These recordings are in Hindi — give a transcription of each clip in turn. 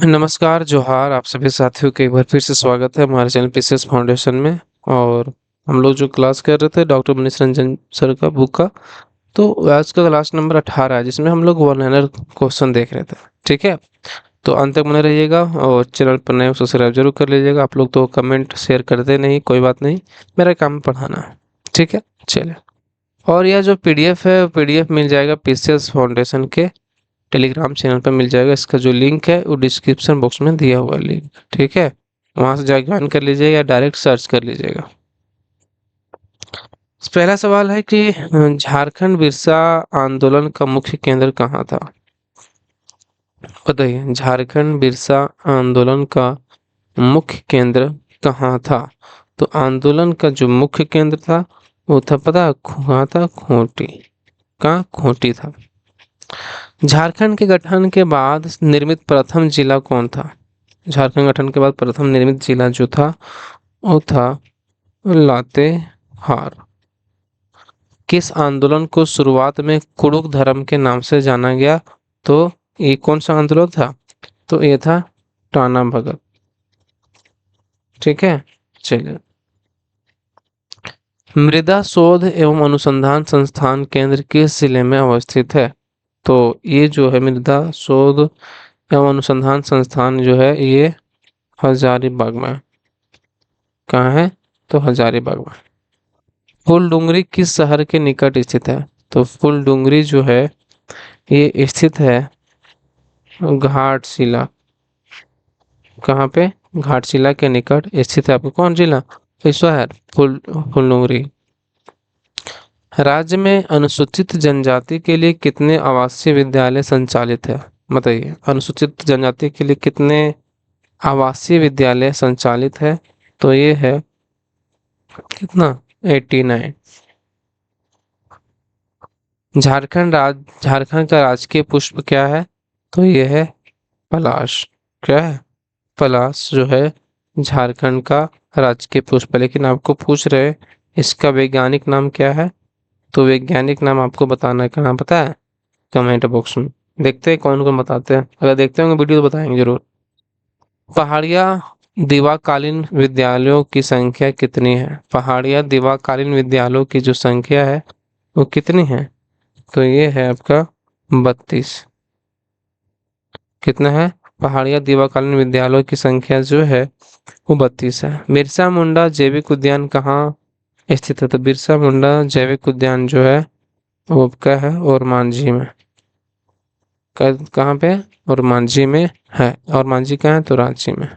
नमस्कार, जोहार आप सभी साथियों का एक बार फिर से स्वागत है हमारे चैनल पीसीएस फाउंडेशन में। और हम लोग जो क्लास कर रहे थे डॉक्टर मनीष रंजन सर का बुक का, तो आज का क्लास नंबर 18 है जिसमें हम लोग वन लाइनर क्वेश्चन देख रहे थे। ठीक है, तो अंत तक बने रहिएगा और चैनल पर नए हो तो सब्सक्राइब जरूर कर लीजिएगा। आप लोग तो कमेंट शेयर करते नहीं, कोई बात नहीं, मेरा काम है पढ़ाना। ठीक है, चलिए। और यह जो पीडीएफ है पीडीएफ मिल जाएगा पीसीएस फाउंडेशन के टेलीग्राम चैनल पर मिल जाएगा। इसका जो लिंक है वो डिस्क्रिप्शन बॉक्स में दिया हुआ है लिंक। ठीक है, वहां से जाकर ज्वाइन कर लीजिएगा या डायरेक्ट सर्च कर लीजिएगा। पहला सवाल है कि झारखंड बिरसा आंदोलन का मुख्य केंद्र कहाँ था? बताइए, झारखंड बिरसा आंदोलन का मुख्य केंद्र कहाँ था? तो आंदोलन का जो मुख्य केंद्र था वो था, पता कहाँ था? खूंटी। कहाँ? खूंटी था। झारखंड के गठन के बाद निर्मित प्रथम जिला कौन था? झारखंड गठन के बाद प्रथम निर्मित जिला जो था वो था लातेहार। किस आंदोलन को शुरुआत में कुड़ुक धर्म के नाम से जाना गया? तो ये कौन सा आंदोलन था? तो ये था टाना भगत। ठीक है, चलिए। मृदा शोध एवं अनुसंधान संस्थान केंद्र किस जिले में अवस्थित है? तो ये जो है मृदा शोध एवं अनुसंधान संस्थान जो है ये हजारीबाग में। कहाँ है? तो हजारीबाग में। फुलडुंगरी किस शहर के निकट स्थित है? तो फुलडुंगरी जो है ये स्थित है घाटशिला। कहाँ पे? घाटशिला के निकट स्थित है। आपको कौन जिला? तो शहर फुलडुंगरी। राज्य में अनुसूचित जनजाति के लिए कितने आवासीय विद्यालय संचालित है? बताइए, अनुसूचित जनजाति के लिए कितने आवासीय विद्यालय संचालित है? तो ये है कितना? 89। झारखंड का राजकीय पुष्प क्या है? तो ये है पलाश। क्या है? पलाश जो है झारखंड का राजकीय पुष्प है। लेकिन आपको पूछ रहे इसका वैज्ञानिक नाम क्या है? तो वैज्ञानिक नाम आपको बताना है। कहाँ पता है? कमेंट बॉक्स में। देखते हैं कौन कौन बताते हैं। अगर देखते होंगे वीडियो तो बताएंगे जरूर। पहाड़िया दिवाकालीन विद्यालयों की संख्या कितनी है? पहाड़िया दिवाकालीन विद्यालयों की जो संख्या है वो कितनी है? तो ये है आपका 32। कितना है? पहाड़िया दिवाकालीन विद्यालयों की संख्या जो है वो 32 है। बिरसा मुंडा जैविक उद्यान कहाँ स्थित है? तो बिरसा मुंडा जैविक उद्यान जो है वो आपका है और मांझी में। कहाँ पे? और मांझी में है। और मांझी कहाँ है? तो रांची में।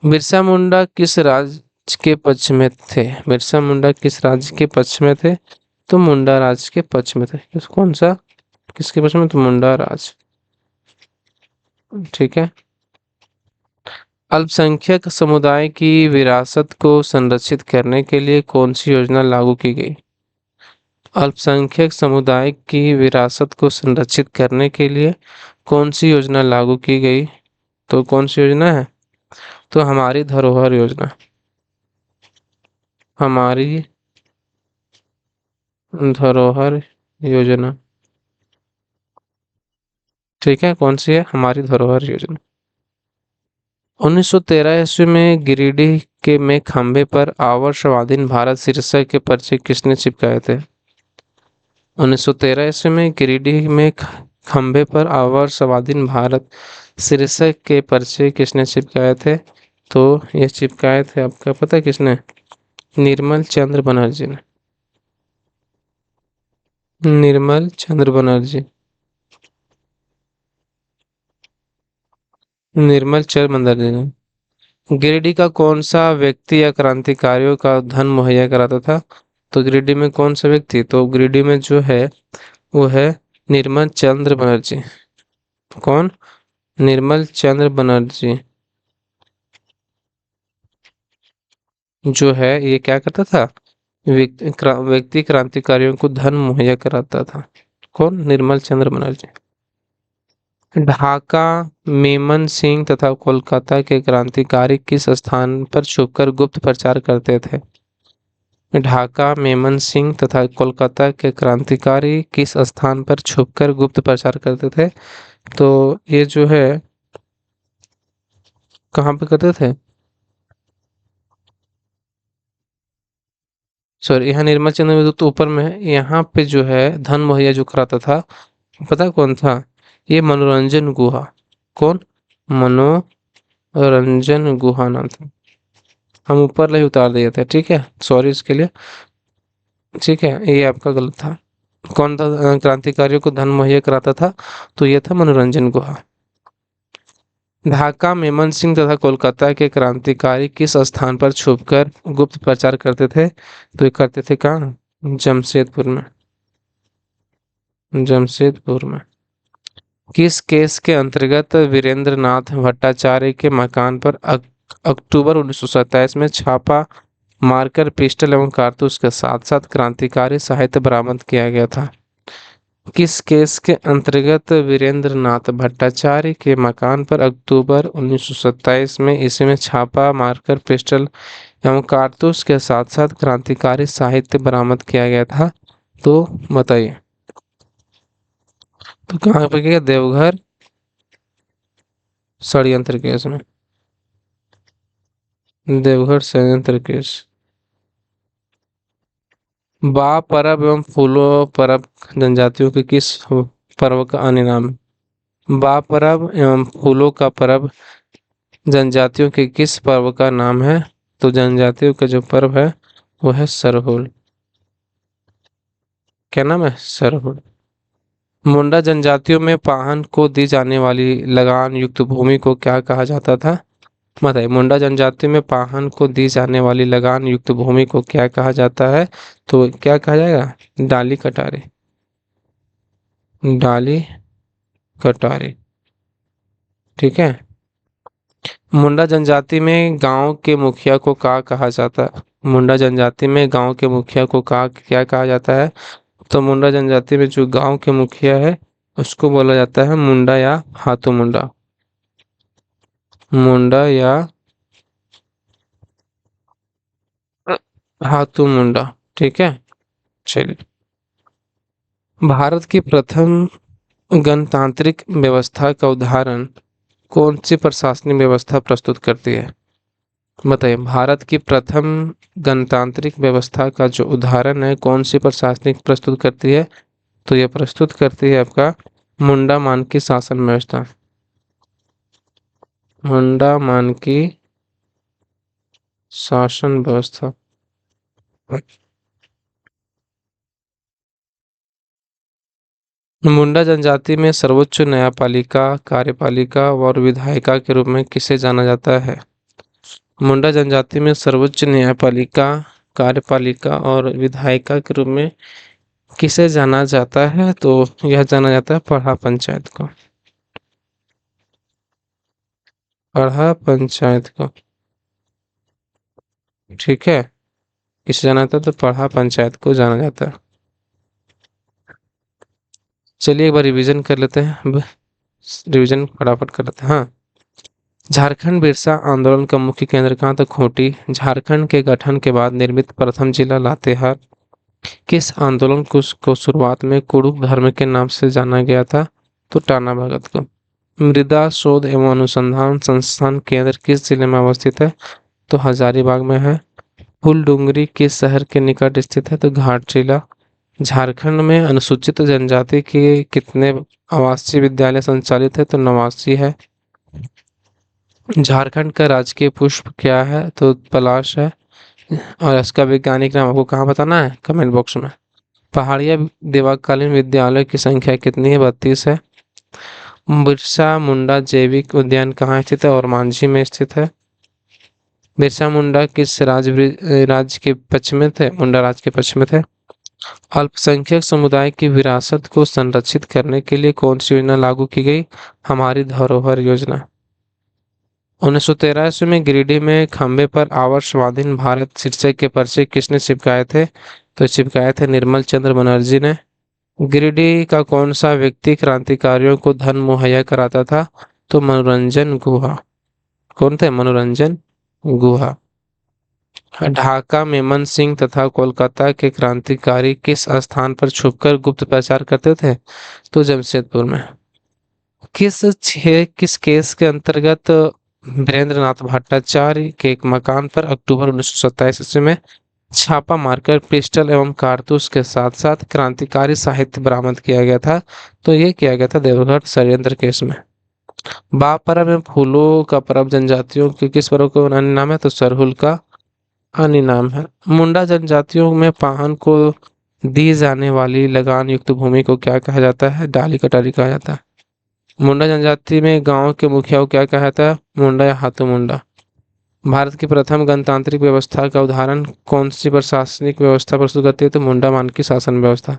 बिरसा मुंडा किस राज्य के पक्ष में थे? बिरसा मुंडा किस राज्य के पक्ष में थे? तो मुंडा राज्य के पक्ष में थे। कौन सा? किसके पक्ष में? तो मुंडा राज्य। ठीक है। अल्पसंख्यक समुदाय की विरासत को संरक्षित करने के लिए कौन सी योजना लागू की गई? अल्पसंख्यक समुदाय की विरासत को संरक्षित करने के लिए कौन सी योजना लागू की गई? तो कौन सी योजना है? तो हमारी धरोहर योजना। हमारी धरोहर योजना। ठीक है, कौन सी है? हमारी धरोहर योजना। 1913 ईस्वी में गिरिडीह के में खंबे पर आवर स्वाधीन भारत शीर्षक के पर्चे किसने चिपकाए थे? 1913 ईस्वी में गिरिडीह में खंबे पर आवर स्वाधीन भारत शीर्षक के पर्चे किसने चिपकाए थे? तो ये चिपकाए थे आपका पता है किसने? निर्मल चंद्र बनर्जी ने। निर्मल चंद्र बनर्जी। निर्मल चंद्र बनर्जी ने। गिरिडीह का कौन सा व्यक्ति या क्रांतिकारियों का धन मुहैया कराता था? तो गिरिडीह में कौन सा व्यक्ति? तो गिरिडीह में जो है वो है निर्मल चंद्र बनर्जी। कौन? निर्मल चंद्र बनर्जी जो है ये क्या करता था? व्यक्ति क्रांतिकारियों को धन मुहैया कराता था। कौन? निर्मल चंद्र बनर्जी। ढाका, मेमन सिंह तथा कोलकाता के क्रांतिकारी किस स्थान पर छुपकर गुप्त प्रचार करते थे? ढाका मेमन सिंह तथा कोलकाता के क्रांतिकारी किस स्थान पर छुपकर गुप्त प्रचार करते थे? तो ये जो है कहाँ पे करते थे? सॉरी, यहाँ निर्मल चंद्र विद्युत तो ऊपर में है, यहाँ पे जो है धन मुहैया जो कराता था, पता है कौन था? ये मनोरंजन गुहा। कौन? मनोरंजन गुहा नाम था। हम ऊपर नहीं उतार दिए थे, ठीक है, सॉरी इसके लिए। ठीक है, ये आपका गलत था। कौन था क्रांतिकारियों को धन मुहैया कराता था? तो ये था मनोरंजन गुहा। ढाका मेमन सिंह तथा कोलकाता के क्रांतिकारी किस स्थान पर छुपकर गुप्त प्रचार करते थे? तो ये करते थे कहाँ? जमशेदपुर में। जमशेदपुर में। किस केस के अंतर्गत वीरेंद्र नाथ भट्टाचार्य के मकान पर अक्टूबर 1927 में छापा मारकर पिस्टल एवं कारतूस के साथ साथ क्रांतिकारी साहित्य बरामद किया गया था? किस केस के अंतर्गत वीरेंद्र नाथ भट्टाचार्य के मकान पर अक्टूबर 1927 में ईस्वी में छापा मारकर पिस्टल एवं कारतूस के साथ साथ क्रांतिकारी साहित्य बरामद किया गया था? तो बताइए। तो कहाँ पे गया? देवघर षड्यंत्र केस में। देवघर षड्यंत्र केस। बा परब एवं फूलों परब जनजातियों के किस पर्व का अन्य नाम है? बा परब एवं फूलों का पर्व जनजातियों के किस पर्व का नाम है? तो जनजातियों का जो पर्व है वो है सरहुल। क्या नाम है? सरहुल। मुंडा जनजातियों में पाहन को दी जाने वाली लगान युक्त भूमि को क्या कहा जाता था? बताइए, मुंडा जनजाति में पाहन को दी जाने वाली लगान युक्त भूमि को क्या कहा जाता है? तो क्या कहा जाएगा? डाली कटारी। डाली कटारी। ठीक है। मुंडा जनजाति में गांव के मुखिया को क्या कहा जाता है? मुंडा जनजाति में गांव के मुखिया को क्या कहा जाता है? तो मुंडा जनजाति में जो गांव के मुखिया है उसको बोला जाता है मुंडा या हाथू मुंडा। मुंडा या हाथू मुंडा। ठीक है। चलिए। भारत की प्रथम गणतांत्रिक व्यवस्था का उदाहरण कौन सी प्रशासनिक व्यवस्था प्रस्तुत करती है? बताइए, भारत की प्रथम गणतांत्रिक व्यवस्था का जो उदाहरण है कौन सी प्रशासनिक प्रस्तुत करती है? तो यह प्रस्तुत करती है आपका मुंडा मानकी शासन व्यवस्था। मुंडा मानकी शासन व्यवस्था। मुंडा जनजाति में सर्वोच्च न्यायपालिका, कार्यपालिका और विधायिका के रूप में किसे जाना जाता है? मुंडा जनजाति में सर्वोच्च न्यायपालिका, कार्यपालिका और विधायिका के रूप में किसे जाना जाता है? तो यह जाना जाता है पढ़ा पंचायत को। पढ़ा पंचायत को। ठीक है। किसे जाना जाता है? तो पढ़ा पंचायत को जाना जाता है। चलिए एक बार रिवीजन कर लेते हैं। अब रिवीजन फटाफट कर लेते हैं। हाँ। झारखंड बिरसा आंदोलन का मुख्य केंद्र कहाँ था? खूंटी। झारखंड के गठन के बाद निर्मित प्रथम जिला लातेहार। किस आंदोलन को शुरुआत में कुड़ुक धर्म के नाम से जाना गया था? तो टाना भगत को। मृदा शोध एवं अनुसंधान संस्थान केंद्र किस जिले में अवस्थित है? तो हजारीबाग में है। फूलडुंगरी किस शहर के निकट स्थित है? तो घाटशिला। झारखंड में अनुसूचित जनजाति के कितने आवासीय विद्यालय संचालित है? तो 89 है। झारखंड का राजकीय पुष्प क्या है? तो पलाश है। और इसका वैज्ञानिक नाम आपको कहाँ बताना है? कमेंट बॉक्स में। पहाड़िया देवाकालीन विद्यालय की संख्या कितनी है? 32 है। बिरसा मुंडा जैविक उद्यान कहाँ स्थित है? और मांझी में स्थित है। बिरसा मुंडा किस राज्य के पक्ष में थे? मुंडा राज्य के पक्ष में थे। अल्पसंख्यक समुदाय की विरासत को संरक्षित करने के लिए कौन सी योजना लागू की गई? हमारी धरोहर योजना। 1913 ईस्वी में गिरिडीह में खंबे पर आवर स्वाधीन भारत शीर्षक के पर्चे किसने चिपकाए थे? तो चिपकाए थे निर्मल चंद्र बनर्जी ने। गिरिडीह का कौन सा व्यक्ति क्रांतिकारियों को धन मुहैया कराता था? तो मनोरंजन गुहा। कौन थे? मनोरंजन गुहा। ढाका मेमन सिंह तथा कोलकाता के क्रांतिकारी किस स्थान पर छुपकर गुप्त प्रचार करते थे? तो जमशेदपुर में। किस केस के अंतर्गत वीरेंद्र नाथ भट्टाचार्य के एक मकान पर अक्टूबर 1927 ईस्वी में छापा मारकर पिस्टल एवं कारतूस के साथ साथ क्रांतिकारी साहित्य बरामद किया गया था? तो ये किया गया था देवघर षड्यंत्र केस में। बाप परब में फूलों का परब जनजातियों के किस पर्व का अन्य नाम है? तो सरहुल का अन्य नाम है। मुंडा जनजातियों में पाहन को दी जाने वाली लगान युक्त भूमि को क्या कहा जाता है? डाली कटारी कहा जाता है। मुंडा जनजाति में गांव के मुखिया को क्या कहा जाता है? मुंडा या हाथू मुंडा। भारत की प्रथम गणतांत्रिक व्यवस्था का उदाहरण कौन सी प्रशासनिक व्यवस्था प्रस्तुत करती है? तो मुंडा मानकी शासन व्यवस्था।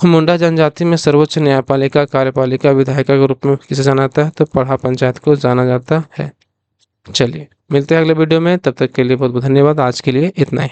मुंडा जनजाति में सर्वोच्च न्यायपालिका कार्यपालिका विधायिका के रूप में किसे जाना जाता है? तो पढ़ा पंचायत को जाना जाता है। चलिए मिलते हैं अगले वीडियो में, तब तक के लिए बहुत बहुत धन्यवाद। आज के लिए इतना ही।